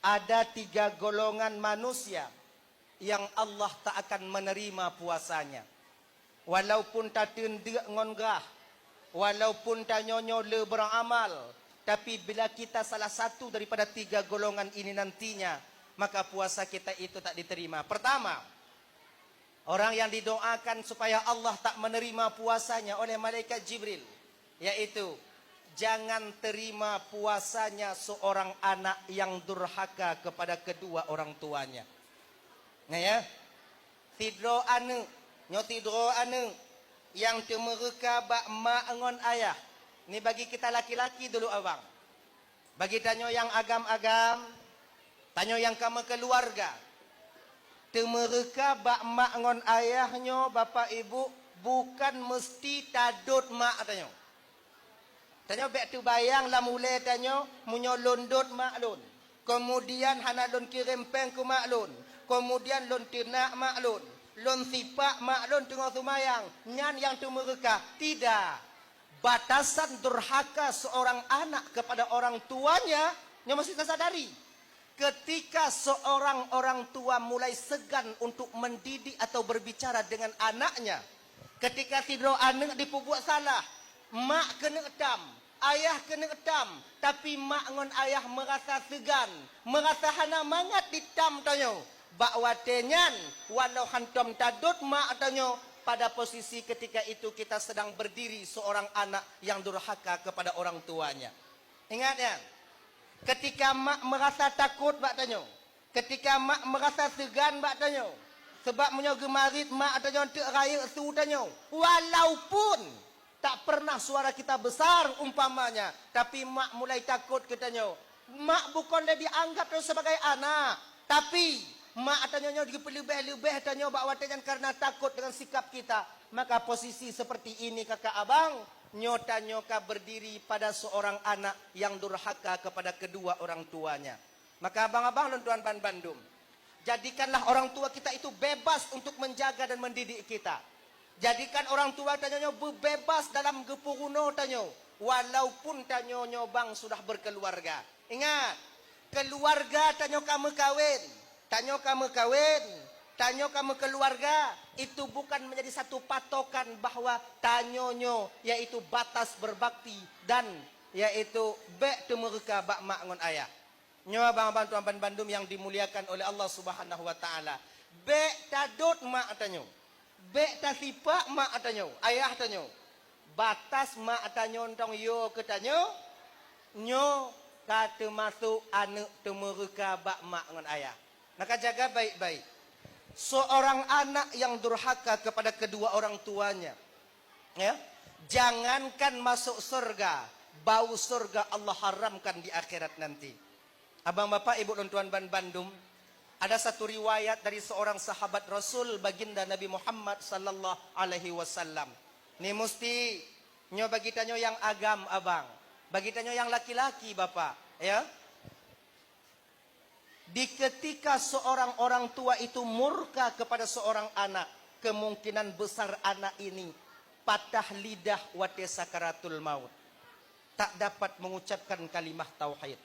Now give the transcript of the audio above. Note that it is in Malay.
ada 3 golongan manusia yang Allah tak akan menerima puasanya. Walaupun tak tendek ngonggah, walaupun tak nyonyo le beramal, tapi bila kita salah satu daripada 3 golongan ini nantinya, maka puasa kita itu tak diterima. Pertama, orang yang didoakan supaya Allah tak menerima puasanya oleh malaikat Jibril, yaitu jangan terima puasanya seorang anak yang durhaka kepada kedua orang tuanya. Nah ya, tidro anu, nyo tidro anu yang temereka bak mak ngon ayah. Ni bagi kita laki-laki dulu abang. Bagi tanyo yang agam-agam, tanyo yang kamu keluarga. Temereka bak mak ngon ayahnyo, bapak ibu, bukan mesti tadut mak tanyo. Tanyo bek tu bayang lah mulai tanyo munyo londot mak lon. Kemudian hana lon kirim peng ku mak lon. Kemudian lon ternak mak lon. Lon sipak mak lon tengah sumayang. Nyan yang tu mereka. Tidak. Batasan durhaka seorang anak kepada orang tuanya, nyo mesti kita sadari. Ketika seorang orang tua mulai segan untuk mendidik atau berbicara dengan anaknya, ketika tidur anak dipubuat salah, mak kena etam, ayah kena etam, tapi mak ngon ayah merasa segan, merasa hana mangat ditam tanyo. Bak watenyan walau hantom tadut mak tanyo, pada posisi ketika itu kita sedang berdiri seorang anak yang durhaka kepada orang tuanya. Ingat ya, ketika mak merasa takut bak tanyo, ketika mak merasa segan bak tanyo, sebab menyo gemarit mak tanyo tek raya su tanyo, walaupun tak pernah suara kita besar umpamanya, tapi mak mulai takut katanya. Mak bukan lebih anggap sebagai anak, tapi mak tanya lebih-lebih tanya bak watanyan karena takut dengan sikap kita. Maka posisi seperti ini kakak abang, nyota-nyoka berdiri pada seorang anak yang durhaka kepada kedua orang tuanya. Maka abang-abang dan tuan Bandung, jadikanlah orang tua kita itu bebas untuk menjaga dan mendidik kita. Jadikan orang tua tanya bebas dalam gepuruno tanya, walaupun tanya bang sudah berkeluarga. Ingat, keluarga tanya kamu kawin, tanya kamu kawin, tanya kamu keluarga, itu bukan menjadi satu patokan bahwa tanyonyo yaitu batas berbakti dan yaitu bek temereka bak mak ngon ayah. Nyo abang-abang tuan Bandung yang dimuliakan oleh Allah Subhanahu wa taala, bek tadut mak tanyo. Bek ta sipak mak tanyo, ayah tanyo. Batas mak tanyo tong yo ke tanyo, nyo kata masuk anak temereka bak mak ngon ayah. Maka jaga baik-baik. Seorang anak yang durhaka kepada kedua orang tuanya, ya, jangankan masuk surga, bau surga Allah haramkan di akhirat nanti. Abang bapak ibu dan tuan Bandung, ada satu riwayat dari seorang sahabat Rasul baginda Nabi Muhammad sallallahu alaihi wasallam. Ni mesti nyo bagi tanyo yang agam abang, bagi tanyo yang laki-laki bapak, ya. Di ketika seorang orang tua itu murka kepada seorang anak, kemungkinan besar anak ini patah lidah wa sakaratul maut, tak dapat mengucapkan kalimah tauhid.